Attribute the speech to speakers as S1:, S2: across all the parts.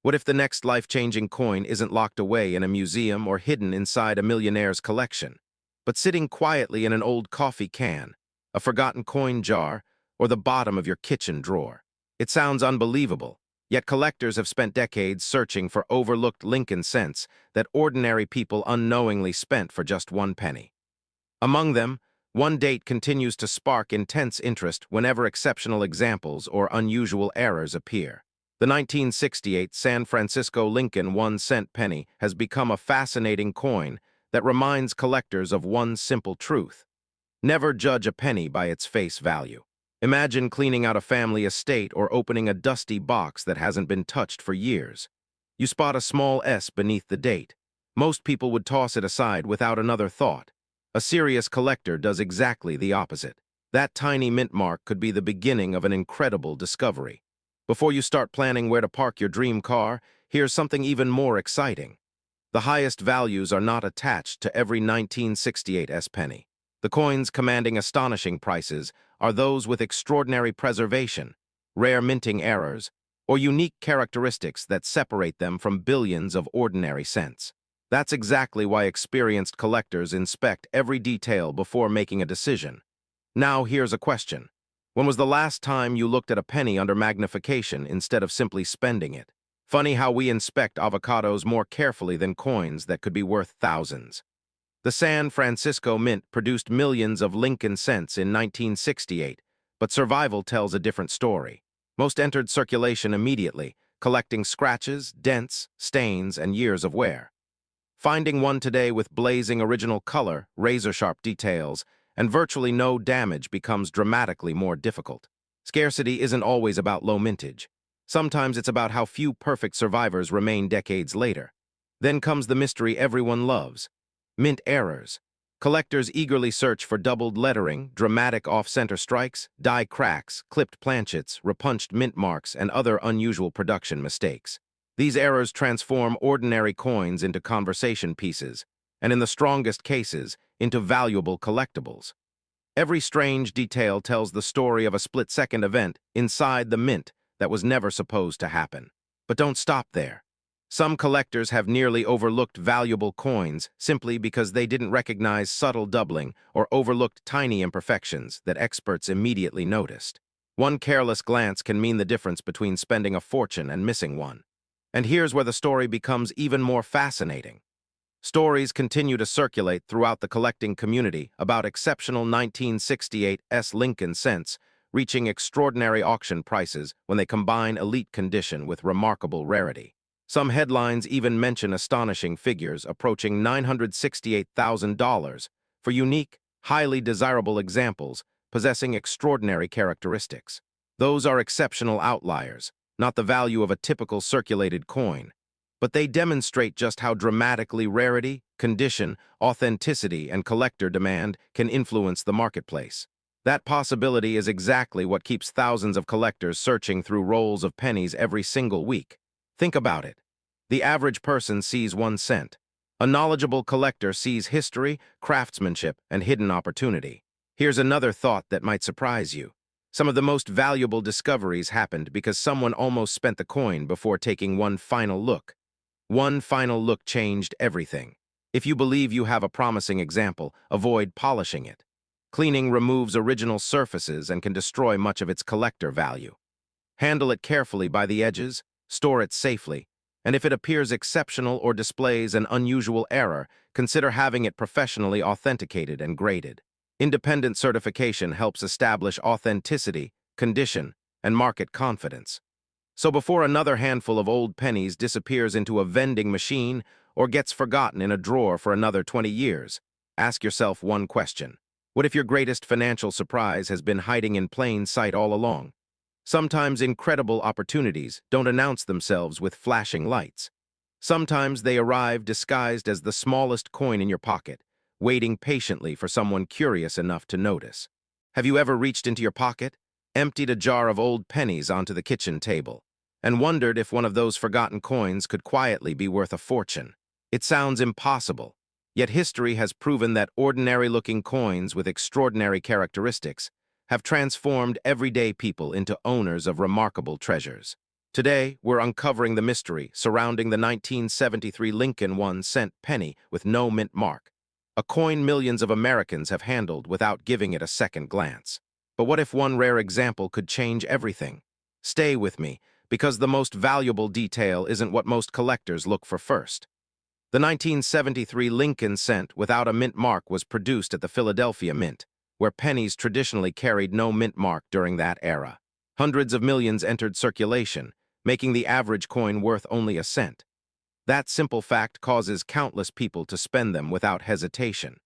S1: What if the next life-changing coin isn't locked away in a museum or hidden inside a millionaire's collection, but sitting quietly in an old coffee can, a forgotten coin jar, or the bottom of your kitchen drawer? It sounds unbelievable, yet collectors have spent decades searching for overlooked Lincoln cents that ordinary people unknowingly spent for just 1 penny. Among them, one date continues to spark intense interest whenever exceptional examples or unusual errors appear. The 1968 San Francisco Lincoln 1-cent penny has become a fascinating coin that reminds collectors of one simple truth: never judge a penny by its face value. Imagine cleaning out a family estate or opening a dusty box that hasn't been touched for years. You spot a small S beneath the date. Most people would toss it aside without another thought. A serious collector does exactly the opposite. That tiny mint mark could be the beginning of an incredible discovery. Before you start planning where to park your dream car, here's something even more exciting. The highest values are not attached to every 1968 S penny. The coins commanding astonishing prices are those with extraordinary preservation, rare minting errors, or unique characteristics that separate them from billions of ordinary cents. That's exactly why experienced collectors inspect every detail before making a decision. Now here's a question. When was the last time you looked at a penny under magnification instead of simply spending it? Funny how we inspect avocados more carefully than coins that could be worth thousands. The San Francisco Mint produced millions of Lincoln cents in 1968, but survival tells a different story. Most entered circulation immediately, collecting scratches, dents, stains, and years of wear. Finding one today with blazing original color, razor-sharp details, and virtually no damage becomes dramatically more difficult. Scarcity isn't always about low mintage. Sometimes it's about how few perfect survivors remain decades later. Then comes the mystery everyone loves: mint errors. Collectors eagerly search for doubled lettering, dramatic off-center strikes, die cracks, clipped planchets, repunched mint marks, and other unusual production mistakes. These errors transform ordinary coins into conversation pieces, and in the strongest cases, into valuable collectibles. Every strange detail tells the story of a split-second event inside the mint that was never supposed to happen. But don't stop there. Some collectors have nearly overlooked valuable coins simply because they didn't recognize subtle doubling or overlooked tiny imperfections that experts immediately noticed. One careless glance can mean the difference between spending a fortune and missing one. And here's where the story becomes even more fascinating. Stories continue to circulate throughout the collecting community about exceptional 1968 S Lincoln cents reaching extraordinary auction prices when they combine elite condition with remarkable rarity. Some headlines even mention astonishing figures approaching $968,000 for unique, highly desirable examples possessing extraordinary characteristics. Those are exceptional outliers, not the value of a typical circulated coin. But they demonstrate just how dramatically rarity, condition, authenticity, and collector demand can influence the marketplace. That possibility is exactly what keeps thousands of collectors searching through rolls of pennies every single week. Think about it. The average person sees 1 cent. A knowledgeable collector sees history, craftsmanship, and hidden opportunity. Here's another thought that might surprise you. Some of the most valuable discoveries happened because someone almost spent the coin before taking one final look. One final look changed everything. If you believe you have a promising example, avoid polishing it. Cleaning removes original surfaces and can destroy much of its collector value. Handle it carefully by the edges, store it safely, and if it appears exceptional or displays an unusual error, consider having it professionally authenticated and graded. Independent certification helps establish authenticity, condition, and market confidence. So before another handful of old pennies disappears into a vending machine or gets forgotten in a drawer for another 20 years, ask yourself one question. What if your greatest financial surprise has been hiding in plain sight all along? Sometimes incredible opportunities don't announce themselves with flashing lights. Sometimes they arrive disguised as the smallest coin in your pocket, waiting patiently for someone curious enough to notice. Have you ever reached into your pocket, emptied a jar of old pennies onto the kitchen table, and wondered if one of those forgotten coins could quietly be worth a fortune? It sounds impossible, yet history has proven that ordinary-looking coins with extraordinary characteristics have transformed everyday people into owners of remarkable treasures. Today, we're uncovering the mystery surrounding the 1973 Lincoln 1-cent penny with no mint mark, a coin millions of Americans have handled without giving it a second glance. But what if one rare example could change everything? Stay with me, because the most valuable detail isn't what most collectors look for first. The 1973 Lincoln cent without a mint mark was produced at the Philadelphia Mint, where pennies traditionally carried no mint mark during that era. Hundreds of millions entered circulation, making the average coin worth only a cent. That simple fact causes countless people to spend them without hesitation.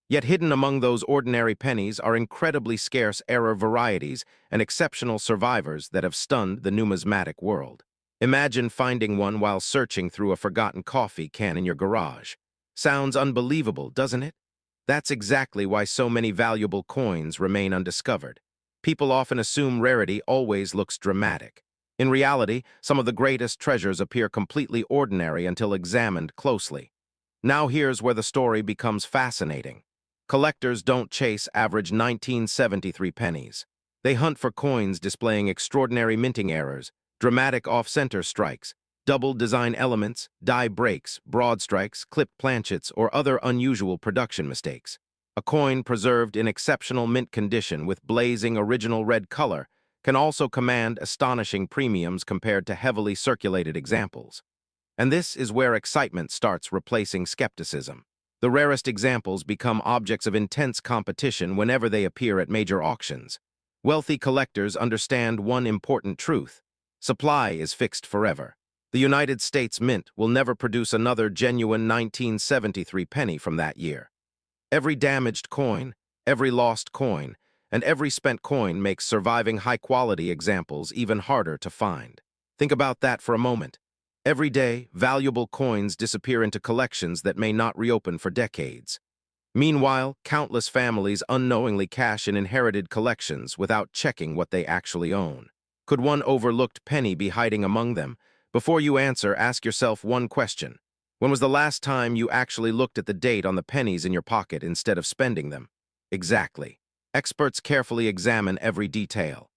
S1: Yet hidden among those ordinary pennies are incredibly scarce error varieties and exceptional survivors that have stunned the numismatic world. Imagine finding one while searching through a forgotten coffee can in your garage. Sounds unbelievable, doesn't it? That's exactly why so many valuable coins remain undiscovered. People often assume rarity always looks dramatic. In reality, some of the greatest treasures appear completely ordinary until examined closely. Now here's where the story becomes fascinating. Collectors don't chase average 1973 pennies. They hunt for coins displaying extraordinary minting errors, dramatic off-center strikes, double design elements, die breaks, broad strikes, clipped planchets, or other unusual production mistakes. A coin preserved in exceptional mint condition with blazing original red color can also command astonishing premiums compared to heavily circulated examples. And this is where excitement starts replacing skepticism. The rarest examples become objects of intense competition whenever they appear at major auctions. Wealthy collectors understand one important truth: supply is fixed forever. The United States Mint will never produce another genuine 1973 penny from that year. Every damaged coin, every lost coin, and every spent coin makes surviving high-quality examples even harder to find. Think about that for a moment. Every day, valuable coins disappear into collections that may not reopen for decades. Meanwhile, countless families unknowingly cash in inherited collections without checking what they actually own. Could one overlooked penny be hiding among them? Before you answer, ask yourself one question. When was the last time you actually looked at the date on the pennies in your pocket instead of spending them? Exactly. Experts carefully examine every detail.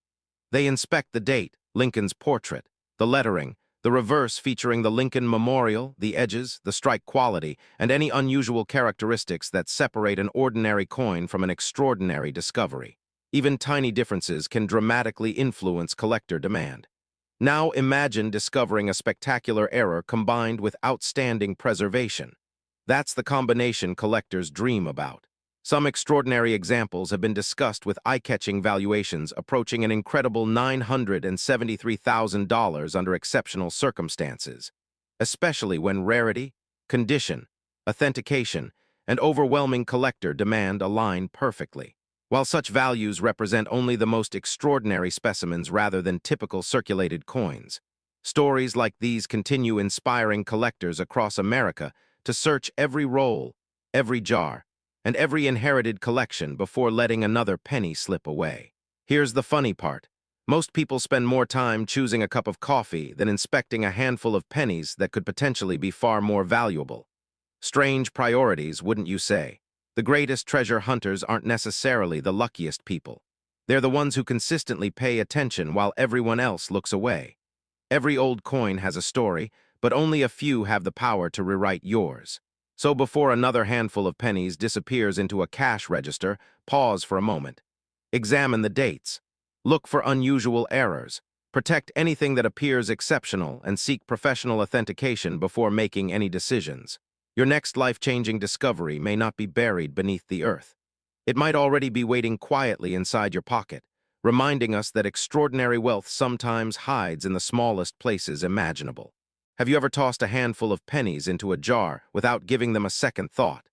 S1: They inspect the date, Lincoln's portrait, the lettering, the reverse featuring the Lincoln Memorial, the edges, the strike quality, and any unusual characteristics that separate an ordinary coin from an extraordinary discovery. Even tiny differences can dramatically influence collector demand. Now imagine discovering a spectacular error combined with outstanding preservation. That's the combination collectors dream about. Some extraordinary examples have been discussed with eye-catching valuations approaching an incredible $973,000 under exceptional circumstances, especially when rarity, condition, authentication, and overwhelming collector demand align perfectly. While such values represent only the most extraordinary specimens rather than typical circulated coins, stories like these continue inspiring collectors across America to search every roll, every jar, and every inherited collection before letting another penny slip away. Here's the funny part. Most people spend more time choosing a cup of coffee than inspecting a handful of pennies that could potentially be far more valuable. Strange priorities, wouldn't you say? The greatest treasure hunters aren't necessarily the luckiest people. They're the ones who consistently pay attention while everyone else looks away. Every old coin has a story, but only a few have the power to rewrite yours. So before another handful of pennies disappears into a cash register, pause for a moment. Examine the dates. Look for unusual errors. Protect anything that appears exceptional and seek professional authentication before making any decisions. Your next life-changing discovery may not be buried beneath the earth. It might already be waiting quietly inside your pocket, reminding us that extraordinary wealth sometimes hides in the smallest places imaginable. Have you ever tossed a handful of pennies into a jar without giving them a second thought?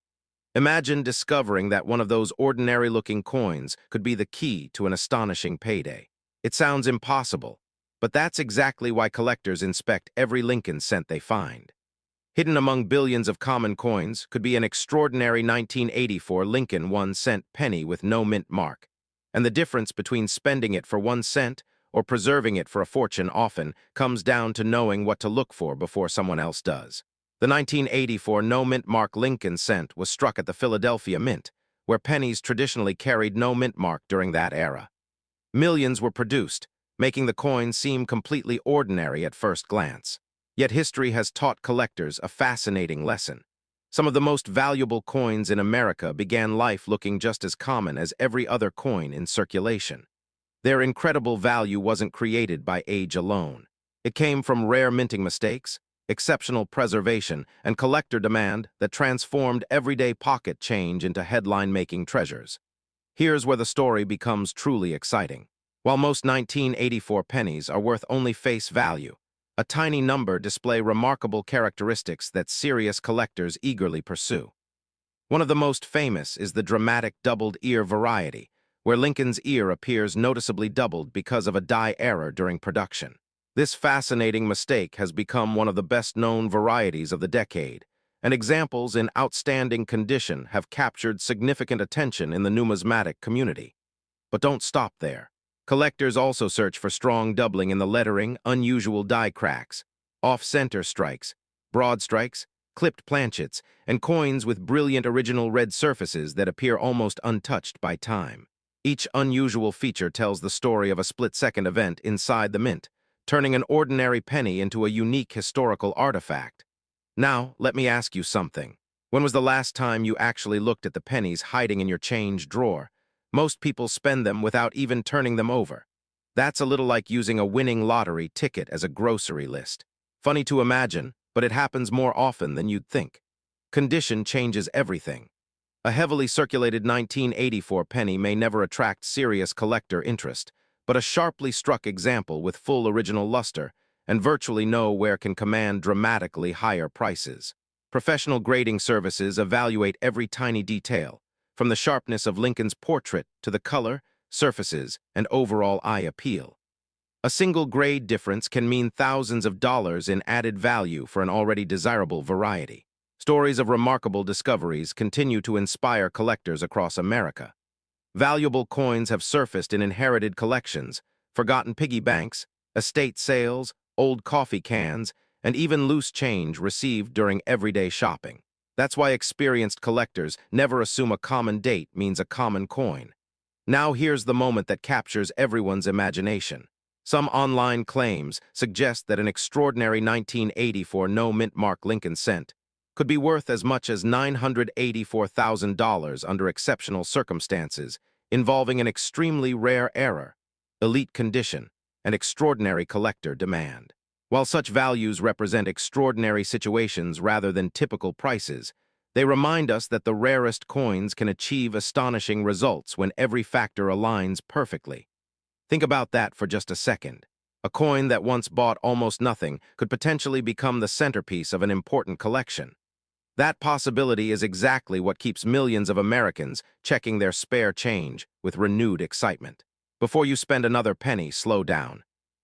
S1: Imagine discovering that one of those ordinary-looking coins could be the key to an astonishing payday. It sounds impossible, but that's exactly why collectors inspect every Lincoln cent they find. Hidden among billions of common coins could be an extraordinary 1984 Lincoln 1-cent penny with no mint mark. And the difference between spending it for 1 cent or preserving it for a fortune often comes down to knowing what to look for before someone else does. The 1984 no mint mark Lincoln cent was struck at the Philadelphia Mint, where pennies traditionally carried no mint mark during that era. Millions were produced, making the coin seem completely ordinary at first glance. Yet history has taught collectors a fascinating lesson. Some of the most valuable coins in America began life looking just as common as every other coin in circulation. Their incredible value wasn't created by age alone. It came from rare minting mistakes, exceptional preservation, and collector demand that transformed everyday pocket change into headline-making treasures. Here's where the story becomes truly exciting. While most 1984 pennies are worth only face value, a tiny number display remarkable characteristics that serious collectors eagerly pursue. One of the most famous is the dramatic doubled ear variety, where Lincoln's ear appears noticeably doubled because of a die error during production. This fascinating mistake has become one of the best-known varieties of the decade, and examples in outstanding condition have captured significant attention in the numismatic community. But don't stop there. Collectors also search for strong doubling in the lettering, unusual die cracks, off-center strikes, broad strikes, clipped planchets, and coins with brilliant original red surfaces that appear almost untouched by time. Each unusual feature tells the story of a split-second event inside the mint, turning an ordinary penny into a unique historical artifact. Now, let me ask you something. When was the last time you actually looked at the pennies hiding in your change drawer? Most people spend them without even turning them over. That's a little like using a winning lottery ticket as a grocery list. Funny to imagine, but it happens more often than you'd think. Condition changes everything. A heavily circulated 1984 penny may never attract serious collector interest, but a sharply struck example with full original luster and virtually no wear can command dramatically higher prices. Professional grading services evaluate every tiny detail, from the sharpness of Lincoln's portrait to the color, surfaces, and overall eye appeal. A single grade difference can mean thousands of dollars in added value for an already desirable variety. Stories of remarkable discoveries continue to inspire collectors across America. Valuable coins have surfaced in inherited collections, forgotten piggy banks, estate sales, old coffee cans, and even loose change received during everyday shopping. That's why experienced collectors never assume a common date means a common coin. Now here's the moment that captures everyone's imagination. Some online claims suggest that an extraordinary 1984 no-mint mark Lincoln cent could be worth as much as $984,000 under exceptional circumstances, involving an extremely rare error, elite condition, and extraordinary collector demand. While such values represent extraordinary situations rather than typical prices, they remind us that the rarest coins can achieve astonishing results when every factor aligns perfectly. Think about that for just a second. A coin that once bought almost nothing could potentially become the centerpiece of an important collection. That possibility is exactly what keeps millions of Americans checking their spare change with renewed excitement. Before you spend another penny, slow down.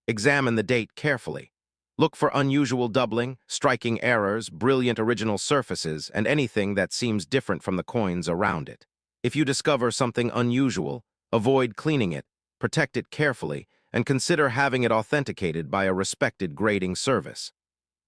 S1: Examine the date carefully. Look for unusual doubling, striking errors, brilliant original surfaces, and anything that seems different from the coins around it. If you discover something unusual, avoid cleaning it, protect it carefully, and consider having it authenticated by a respected grading service.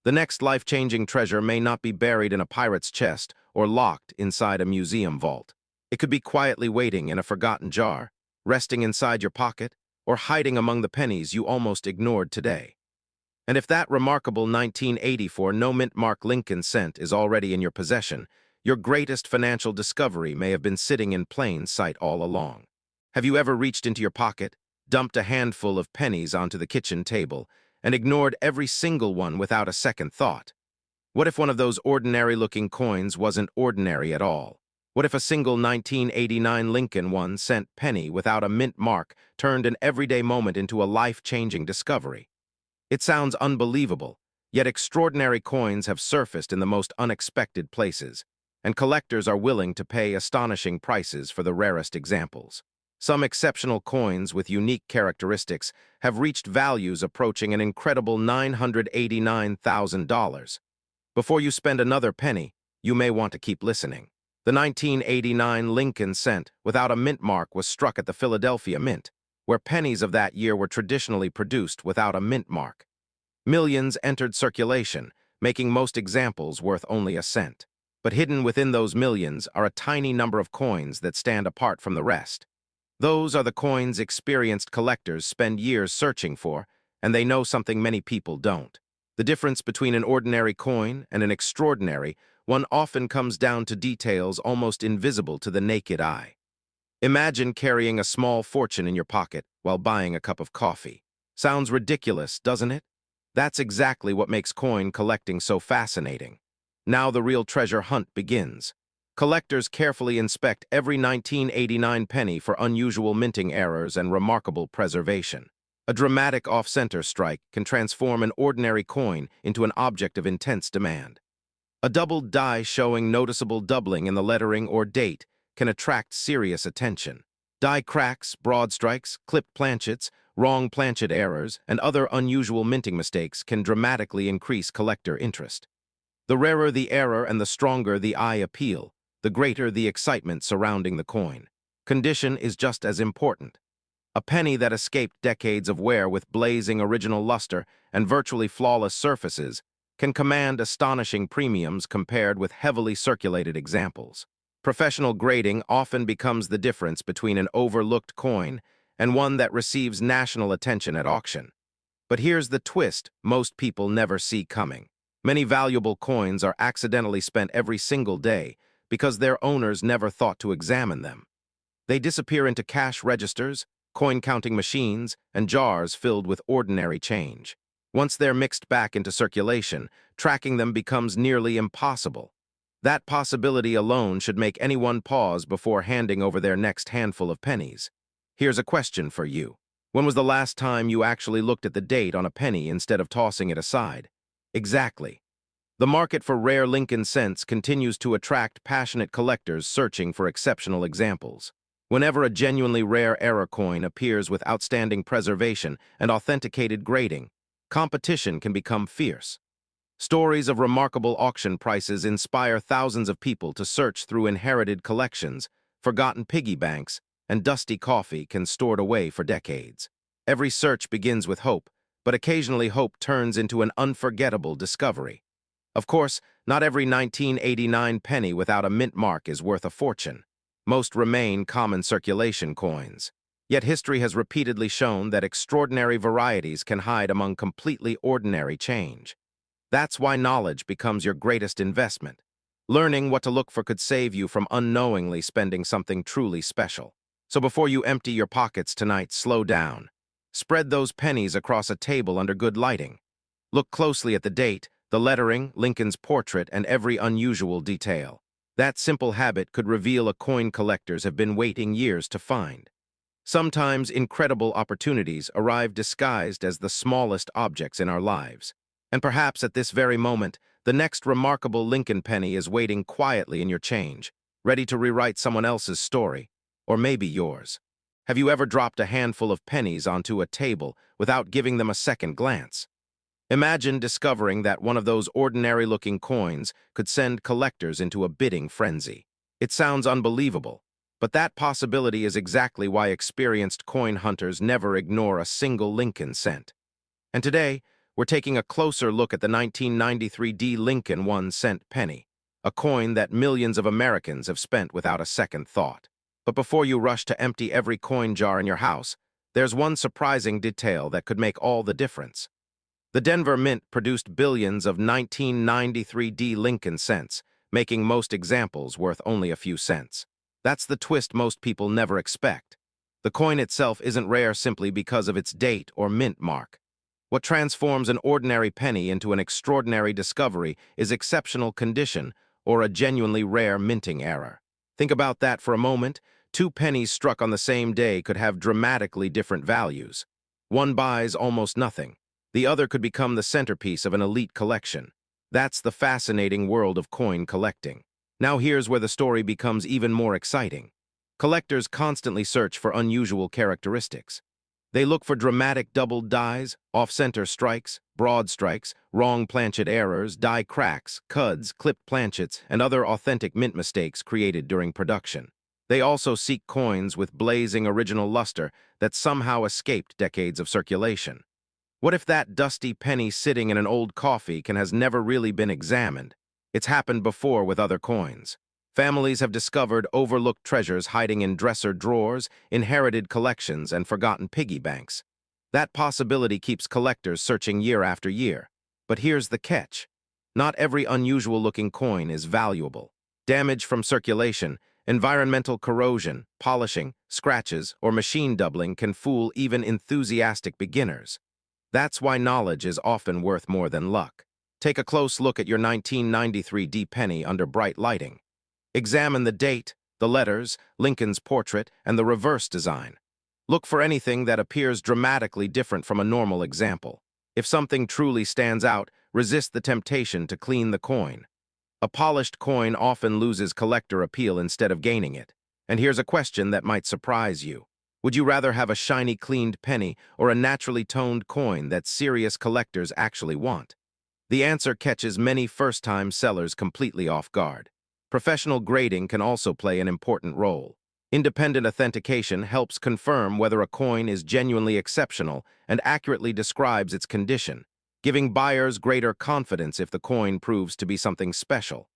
S1: The next life-changing treasure may not be buried in a pirate's chest or locked inside a museum vault. It could be quietly waiting in a forgotten jar, resting inside your pocket, or hiding among the pennies you almost ignored today. And if that remarkable 1984 no-mint mark Lincoln cent is already in your possession, your greatest financial discovery may have been sitting in plain sight all along. Have you ever reached into your pocket, dumped a handful of pennies onto the kitchen table, and ignored every single one without a second thought? What if one of those ordinary-looking coins wasn't ordinary at all? What if a single 1989 Lincoln 1-cent penny without a mint mark turned an everyday moment into a life-changing discovery? It sounds unbelievable, yet extraordinary coins have surfaced in the most unexpected places, and collectors are willing to pay astonishing prices for the rarest examples. Some exceptional coins with unique characteristics have reached values approaching an incredible $989,000. Before you spend another penny, you may want to keep listening. The 1989 Lincoln cent without a mint mark was struck at the Philadelphia Mint, where pennies of that year were traditionally produced without a mint mark. Millions entered circulation, making most examples worth only a cent. But hidden within those millions are a tiny number of coins that stand apart from the rest. Those are the coins experienced collectors spend years searching for, and they know something many people don't. The difference between an ordinary coin and an extraordinary one often comes down to details almost invisible to the naked eye. Imagine carrying a small fortune in your pocket while buying a cup of coffee. Sounds ridiculous, doesn't it? That's exactly what makes coin collecting so fascinating. Now the real treasure hunt begins. Collectors carefully inspect every 1989 penny for unusual minting errors and remarkable preservation. A dramatic off-center strike can transform an ordinary coin into an object of intense demand. A doubled die showing noticeable doubling in the lettering or date can attract serious attention. Die cracks, broad strikes, clipped planchets, wrong planchet errors, and other unusual minting mistakes can dramatically increase collector interest. The rarer the error and the stronger the eye appeal, the greater the excitement surrounding the coin. Condition is just as important. A penny that escaped decades of wear with blazing original luster and virtually flawless surfaces can command astonishing premiums compared with heavily circulated examples. Professional grading often becomes the difference between an overlooked coin and one that receives national attention at auction. But here's the twist most people never see coming. Many valuable coins are accidentally spent every single day because their owners never thought to examine them. They disappear into cash registers, coin-counting machines, and jars filled with ordinary change. Once they're mixed back into circulation, tracking them becomes nearly impossible. That possibility alone should make anyone pause before handing over their next handful of pennies. Here's a question for you. When was the last time you actually looked at the date on a penny instead of tossing it aside? Exactly. The market for rare Lincoln cents continues to attract passionate collectors searching for exceptional examples. Whenever a genuinely rare error coin appears with outstanding preservation and authenticated grading, competition can become fierce. Stories of remarkable auction prices inspire thousands of people to search through inherited collections, forgotten piggy banks, and dusty coffee can stored away for decades. Every search begins with hope, but occasionally hope turns into an unforgettable discovery. Of course, not every 1989 penny without a mint mark is worth a fortune. Most remain common circulation coins. Yet history has repeatedly shown that extraordinary varieties can hide among completely ordinary change. That's why knowledge becomes your greatest investment. Learning what to look for could save you from unknowingly spending something truly special. So before you empty your pockets tonight, slow down. Spread those pennies across a table under good lighting. Look closely at the date, the lettering, Lincoln's portrait, and every unusual detail. That simple habit could reveal a coin collectors have been waiting years to find. Sometimes incredible opportunities arrive disguised as the smallest objects in our lives. And perhaps at this very moment, the next remarkable Lincoln penny is waiting quietly in your change, ready to rewrite someone else's story, or maybe yours. Have you ever dropped a handful of pennies onto a table without giving them a second glance? Imagine discovering that one of those ordinary-looking coins could send collectors into a bidding frenzy. It sounds unbelievable, but that possibility is exactly why experienced coin hunters never ignore a single Lincoln cent. And today, we're taking a closer look at the 1993 D. Lincoln 1-cent penny, a coin that millions of Americans have spent without a second thought. But before you rush to empty every coin jar in your house, there's one surprising detail that could make all the difference. The Denver Mint produced billions of 1993 D. Lincoln cents, making most examples worth only a few cents. That's the twist most people never expect. The coin itself isn't rare simply because of its date or mint mark. What transforms an ordinary penny into an extraordinary discovery is exceptional condition or a genuinely rare minting error. Think about that for a moment. Two pennies struck on the same day could have dramatically different values. One buys almost nothing. The other could become the centerpiece of an elite collection. That's the fascinating world of coin collecting. Now here's where the story becomes even more exciting. Collectors constantly search for unusual characteristics. They look for dramatic doubled dies, off-center strikes, broad strikes, wrong planchet errors, die cracks, cuds, clipped planchets, and other authentic mint mistakes created during production. They also seek coins with blazing original luster that somehow escaped decades of circulation. What if that dusty penny sitting in an old coffee can has never really been examined? It's happened before with other coins. Families have discovered overlooked treasures hiding in dresser drawers, inherited collections, and forgotten piggy banks. That possibility keeps collectors searching year after year. But here's the catch. Not every unusual-looking coin is valuable. Damage from circulation, environmental corrosion, polishing, scratches, or machine doubling can fool even enthusiastic beginners. That's why knowledge is often worth more than luck. Take a close look at your 1993 D penny under bright lighting. Examine the date, the letters, Lincoln's portrait, and the reverse design. Look for anything that appears dramatically different from a normal example. If something truly stands out, resist the temptation to clean the coin. A polished coin often loses collector appeal instead of gaining it. And here's a question that might surprise you. Would you rather have a shiny, cleaned penny or a naturally toned coin that serious collectors actually want? The answer catches many first-time sellers completely off guard. Professional grading can also play an important role. Independent authentication helps confirm whether a coin is genuinely exceptional and accurately describes its condition, giving buyers greater confidence if the coin proves to be something special.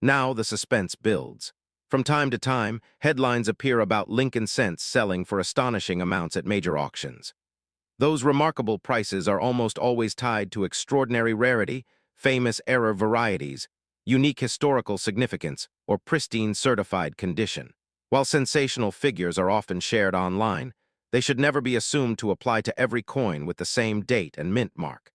S1: Now the suspense builds. From time to time, headlines appear about Lincoln cents selling for astonishing amounts at major auctions. Those remarkable prices are almost always tied to extraordinary rarity, famous error varieties, unique historical significance, or pristine certified condition. While sensational figures are often shared online, they should never be assumed to apply to every coin with the same date and mint mark.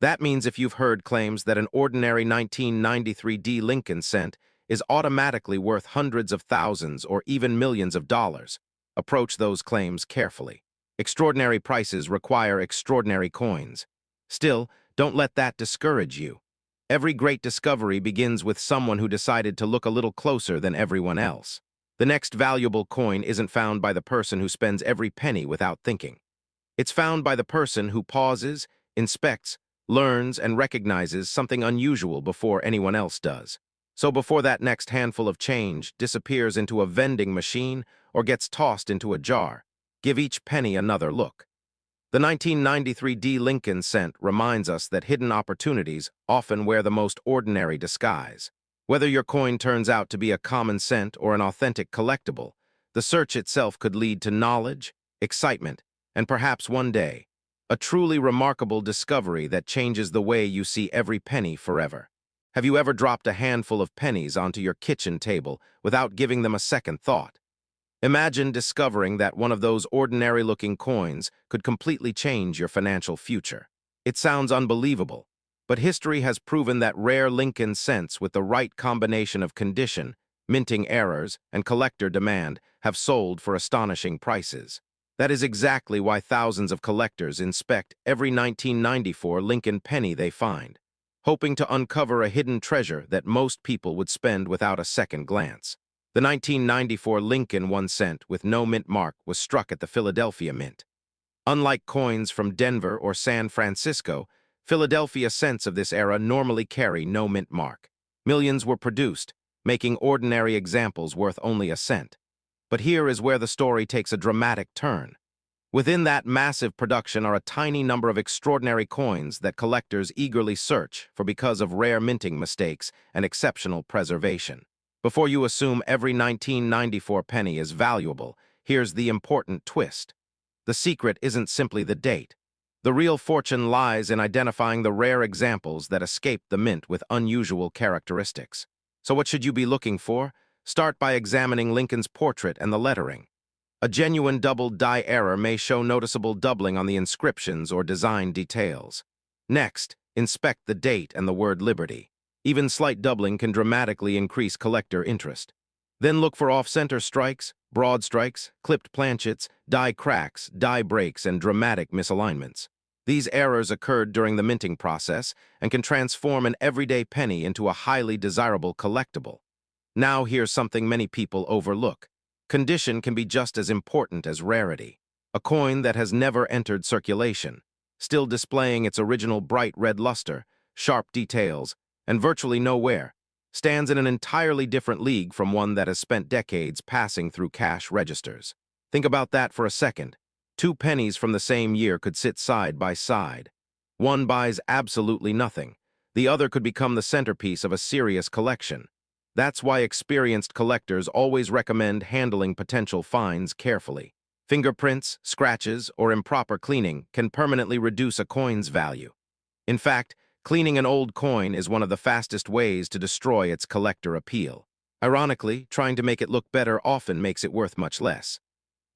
S1: That means if you've heard claims that an ordinary 1993 D Lincoln cent is automatically worth hundreds of thousands or even millions of dollars, approach those claims carefully. Extraordinary prices require extraordinary coins. Still, don't let that discourage you. Every great discovery begins with someone who decided to look a little closer than everyone else. The next valuable coin isn't found by the person who spends every penny without thinking. It's found by the person who pauses, inspects, learns, and recognizes something unusual before anyone else does. So before that next handful of change disappears into a vending machine or gets tossed into a jar, give each penny another look. The 1993 D Lincoln cent reminds us that hidden opportunities often wear the most ordinary disguise. Whether your coin turns out to be a common cent or an authentic collectible, the search itself could lead to knowledge, excitement, and perhaps one day, a truly remarkable discovery that changes the way you see every penny forever. Have you ever dropped a handful of pennies onto your kitchen table without giving them a second thought? Imagine discovering that one of those ordinary-looking coins could completely change your financial future. It sounds unbelievable, but history has proven that rare Lincoln cents with the right combination of condition, minting errors, and collector demand have sold for astonishing prices. That is exactly why thousands of collectors inspect every 1994 Lincoln penny they find, hoping to uncover a hidden treasure that most people would spend without a second glance. The 1994 Lincoln 1 cent with no mint mark was struck at the Philadelphia Mint. Unlike coins from Denver or San Francisco, Philadelphia cents of this era normally carry no mint mark. Millions were produced, making ordinary examples worth only a cent. But here is where the story takes a dramatic turn. Within that massive production are a tiny number of extraordinary coins that collectors eagerly search for because of rare minting mistakes and exceptional preservation. Before you assume every 1994 penny is valuable, here's the important twist. The secret isn't simply the date. The real fortune lies in identifying the rare examples that escape the mint with unusual characteristics. So what should you be looking for? Start by examining Lincoln's portrait and the lettering. A genuine double die error may show noticeable doubling on the inscriptions or design details. Next, inspect the date and the word Liberty. Even slight doubling can dramatically increase collector interest. Then look for off-center strikes, broad strikes, clipped planchets, die cracks, die breaks, and dramatic misalignments. These errors occurred during the minting process and can transform an everyday penny into a highly desirable collectible. Now here's something many people overlook. Condition can be just as important as rarity. A coin that has never entered circulation, still displaying its original bright red luster, sharp details, and virtually no wear, stands in an entirely different league from one that has spent decades passing through cash registers. Think about that for a second. Two pennies from the same year could sit side by side. One buys absolutely nothing. The other could become the centerpiece of a serious collection. That's why experienced collectors always recommend handling potential finds carefully. Fingerprints, scratches, or improper cleaning can permanently reduce a coin's value. In fact, cleaning an old coin is one of the fastest ways to destroy its collector appeal. Ironically, trying to make it look better often makes it worth much less.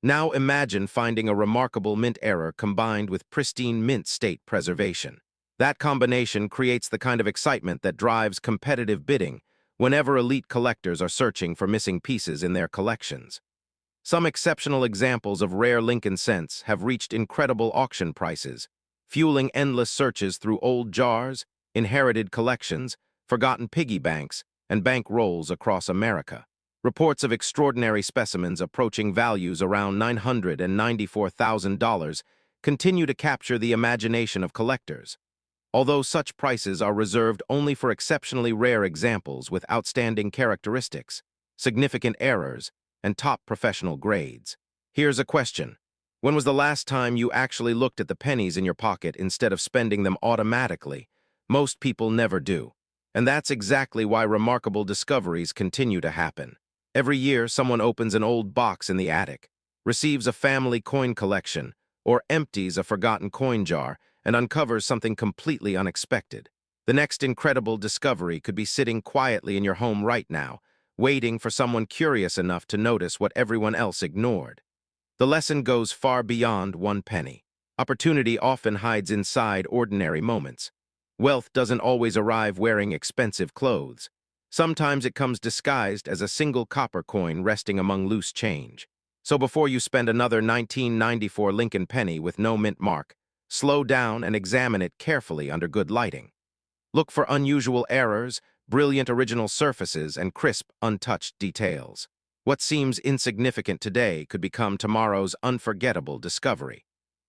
S1: Now imagine finding a remarkable mint error combined with pristine mint state preservation. That combination creates the kind of excitement that drives competitive bidding whenever elite collectors are searching for missing pieces in their collections. Some exceptional examples of rare Lincoln cents have reached incredible auction prices, fueling endless searches through old jars, inherited collections, forgotten piggy banks, and bank rolls across America. Reports of extraordinary specimens approaching values around $994,000 continue to capture the imagination of collectors. Although such prices are reserved only for exceptionally rare examples with outstanding characteristics, significant errors, and top professional grades. Here's a question. When was the last time you actually looked at the pennies in your pocket instead of spending them automatically? Most people never do. And that's exactly why remarkable discoveries continue to happen. Every year, someone opens an old box in the attic, receives a family coin collection, or empties a forgotten coin jar and uncovers something completely unexpected. The next incredible discovery could be sitting quietly in your home right now, waiting for someone curious enough to notice what everyone else ignored. The lesson goes far beyond one penny. Opportunity often hides inside ordinary moments. Wealth doesn't always arrive wearing expensive clothes. Sometimes it comes disguised as a single copper coin resting among loose change. So before you spend another 1994 Lincoln penny with no mint mark, slow down and examine it carefully under good lighting. Look for unusual errors, brilliant original surfaces, and crisp, untouched details. What seems insignificant today could become tomorrow's unforgettable discovery.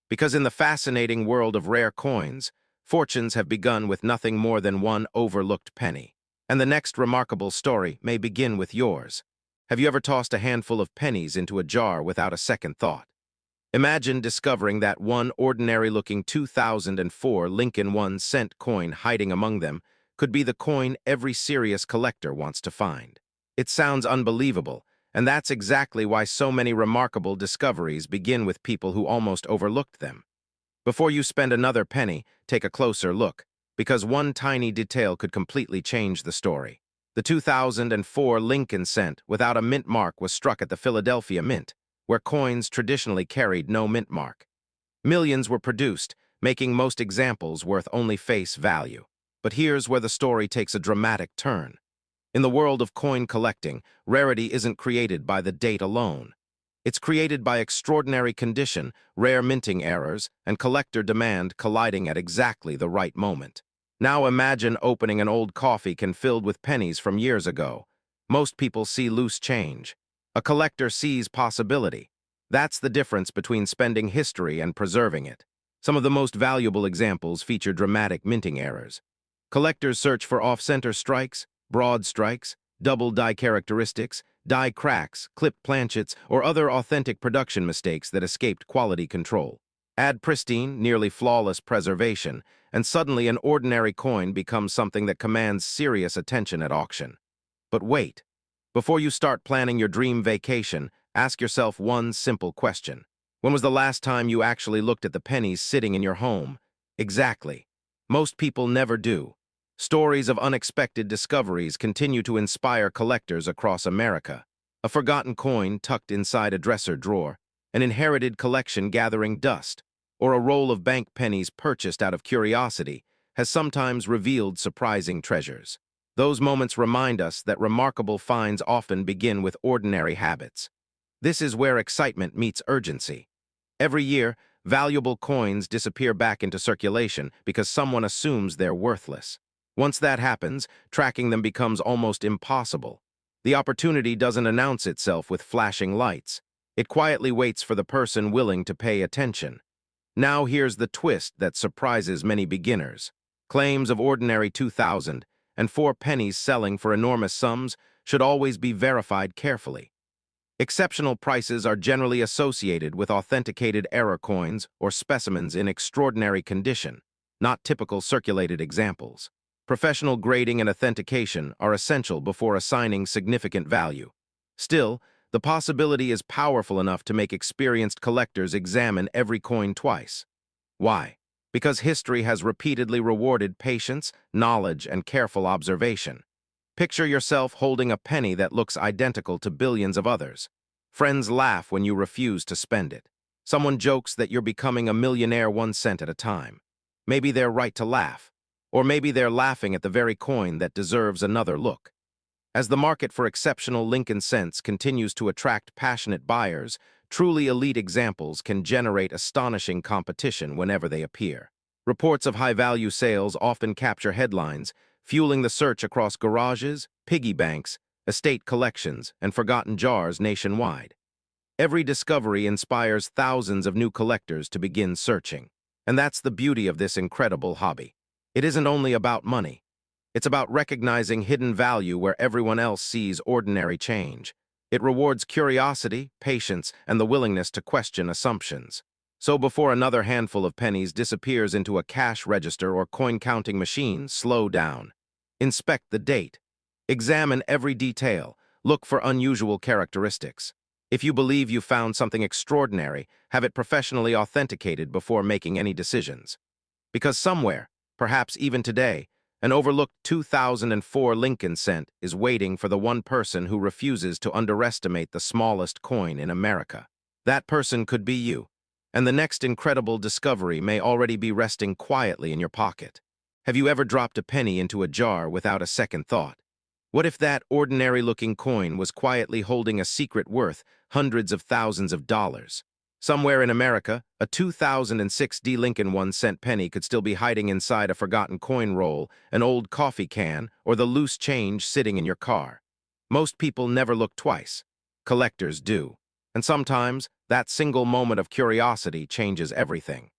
S1: Because in the fascinating world of rare coins, fortunes have begun with nothing more than one overlooked penny. And the next remarkable story may begin with yours. Have you ever tossed a handful of pennies into a jar without a second thought? Imagine discovering that one ordinary-looking 2004 Lincoln 1-cent coin hiding among them could be the coin every serious collector wants to find. It sounds unbelievable, and that's exactly why so many remarkable discoveries begin with people who almost overlooked them. Before you spend another penny, take a closer look, because one tiny detail could completely change the story. The 2004 Lincoln cent without a mint mark was struck at the Philadelphia Mint, where coins traditionally carried no mint mark. Millions were produced, making most examples worth only face value. But here's where the story takes a dramatic turn. In the world of coin collecting, rarity isn't created by the date alone. It's created by extraordinary condition, rare minting errors, and collector demand colliding at exactly the right moment. Now imagine opening an old coffee can filled with pennies from years ago. Most people see loose change. A collector sees possibility. That's the difference between spending history and preserving it. Some of the most valuable examples feature dramatic minting errors. Collectors search for off-center strikes, broad strikes, double die characteristics, die cracks, clipped planchets, or other authentic production mistakes that escaped quality control. Add pristine, nearly flawless preservation, and suddenly an ordinary coin becomes something that commands serious attention at auction. But wait. Before you start planning your dream vacation, ask yourself one simple question. When was the last time you actually looked at the pennies sitting in your home? Exactly. Most people never do. Stories of unexpected discoveries continue to inspire collectors across America. A forgotten coin tucked inside a dresser drawer, an inherited collection gathering dust, or a roll of bank pennies purchased out of curiosity has sometimes revealed surprising treasures. Those moments remind us that remarkable finds often begin with ordinary habits. This is where excitement meets urgency. Every year, valuable coins disappear back into circulation because someone assumes they're worthless. Once that happens, tracking them becomes almost impossible. The opportunity doesn't announce itself with flashing lights. It quietly waits for the person willing to pay attention. Now here's the twist that surprises many beginners. Claims of ordinary 2,000 and 4 pennies selling for enormous sums should always be verified carefully. Exceptional prices are generally associated with authenticated error coins or specimens in extraordinary condition, not typical circulated examples. Professional grading and authentication are essential before assigning significant value. Still, the possibility is powerful enough to make experienced collectors examine every coin twice. Why? Because history has repeatedly rewarded patience, knowledge, and careful observation. Picture yourself holding a penny that looks identical to billions of others. Friends laugh when you refuse to spend it. Someone jokes that you're becoming a millionaire 1 cent at a time. Maybe they're right to laugh. Or maybe they're laughing at the very coin that deserves another look. As the market for exceptional Lincoln cents continues to attract passionate buyers, truly elite examples can generate astonishing competition whenever they appear. Reports of high-value sales often capture headlines, fueling the search across garages, piggy banks, estate collections, and forgotten jars nationwide. Every discovery inspires thousands of new collectors to begin searching. And that's the beauty of this incredible hobby. It isn't only about money. It's about recognizing hidden value where everyone else sees ordinary change. It rewards curiosity, patience, and the willingness to question assumptions. So before another handful of pennies disappears into a cash register or coin-counting machine, slow down. Inspect the date. Examine every detail. Look for unusual characteristics. If you believe you found something extraordinary, have it professionally authenticated before making any decisions. Because somewhere, perhaps even today, an overlooked 2004 Lincoln cent is waiting for the one person who refuses to underestimate the smallest coin in America. That person could be you, and the next incredible discovery may already be resting quietly in your pocket. Have you ever dropped a penny into a jar without a second thought? What if that ordinary-looking coin was quietly holding a secret worth hundreds of thousands of dollars? Somewhere in America, a 2006 D. Lincoln 1-cent penny could still be hiding inside a forgotten coin roll, an old coffee can, or the loose change sitting in your car. Most people never look twice. Collectors do. And sometimes, that single moment of curiosity changes everything.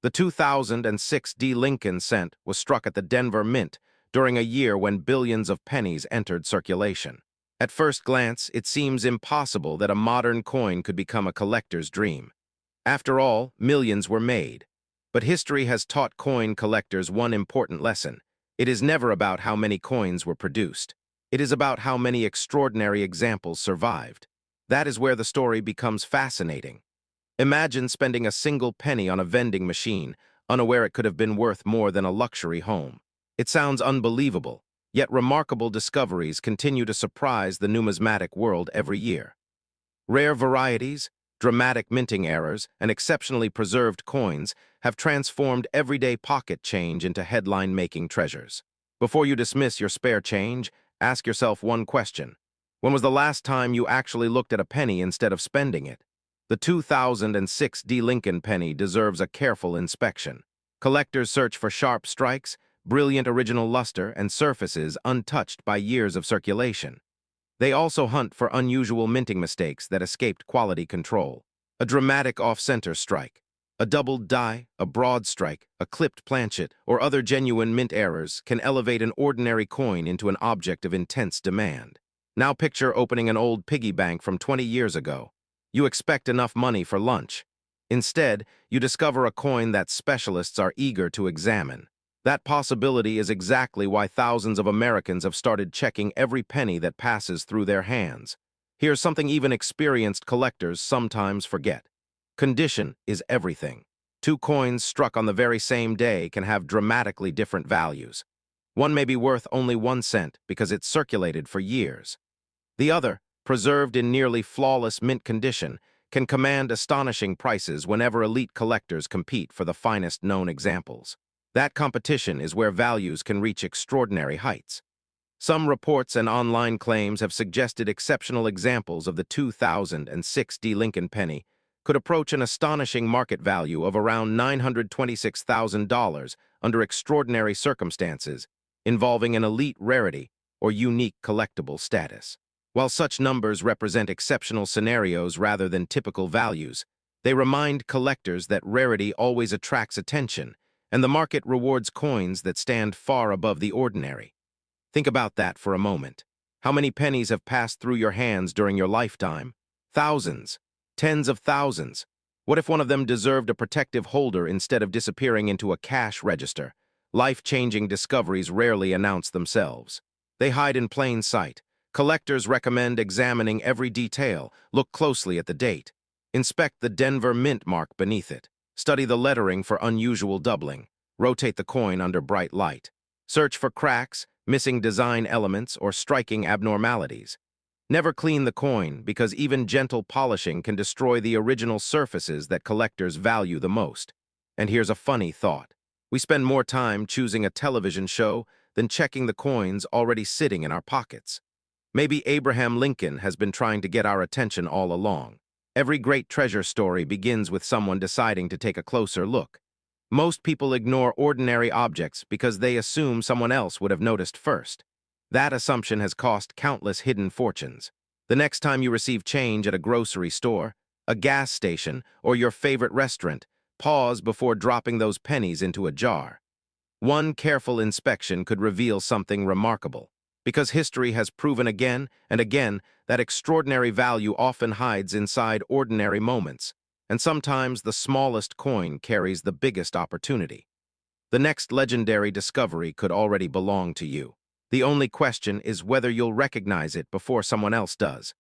S1: The 2006 D. Lincoln cent was struck at the Denver Mint during a year when billions of pennies entered circulation. At first glance, it seems impossible that a modern coin could become a collector's dream. After all, millions were made. But history has taught coin collectors one important lesson. It is never about how many coins were produced. It is about how many extraordinary examples survived. That is where the story becomes fascinating. Imagine spending a single penny on a vending machine, unaware it could have been worth more than a luxury home. It sounds unbelievable. Yet remarkable discoveries continue to surprise the numismatic world every year. Rare varieties, dramatic minting errors, and exceptionally preserved coins have transformed everyday pocket change into headline-making treasures. Before you dismiss your spare change, ask yourself one question. When was the last time you actually looked at a penny instead of spending it? The 2006 D. Lincoln penny deserves a careful inspection. Collectors search for sharp strikes, brilliant original luster, and surfaces untouched by years of circulation. They also hunt for unusual minting mistakes that escaped quality control. A dramatic off-center strike, a doubled die, a broad strike, a clipped planchet, or other genuine mint errors can elevate an ordinary coin into an object of intense demand. Now picture opening an old piggy bank from 20 years ago. You expect enough money for lunch. Instead, you discover a coin that specialists are eager to examine. That possibility is exactly why thousands of Americans have started checking every penny that passes through their hands. Here's something even experienced collectors sometimes forget. Condition is everything. Two coins struck on the very same day can have dramatically different values. One may be worth only 1 cent because it's circulated for years. The other, preserved in nearly flawless mint condition, can command astonishing prices whenever elite collectors compete for the finest known examples. That competition is where values can reach extraordinary heights. Some reports and online claims have suggested exceptional examples of the 2006 D. Lincoln penny could approach an astonishing market value of around $926,000 under extraordinary circumstances, involving an elite rarity or unique collectible status. While such numbers represent exceptional scenarios rather than typical values, they remind collectors that rarity always attracts attention, and the market rewards coins that stand far above the ordinary. Think about that for a moment. How many pennies have passed through your hands during your lifetime? Thousands. Tens of thousands. What if one of them deserved a protective holder instead of disappearing into a cash register? Life-changing discoveries rarely announce themselves. They hide in plain sight. Collectors recommend examining every detail. Look closely at the date. Inspect the Denver mint mark beneath it. Study the lettering for unusual doubling. Rotate the coin under bright light. Search for cracks, missing design elements, or striking abnormalities. Never clean the coin because even gentle polishing can destroy the original surfaces that collectors value the most. And here's a funny thought. We spend more time choosing a television show than checking the coins already sitting in our pockets. Maybe Abraham Lincoln has been trying to get our attention all along. Every great treasure story begins with someone deciding to take a closer look. Most people ignore ordinary objects because they assume someone else would have noticed first. That assumption has cost countless hidden fortunes. The next time you receive change at a grocery store, a gas station, or your favorite restaurant, pause before dropping those pennies into a jar. One careful inspection could reveal something remarkable, because history has proven again and again that extraordinary value often hides inside ordinary moments, and sometimes the smallest coin carries the biggest opportunity. The next legendary discovery could already belong to you. The only question is whether you'll recognize it before someone else does.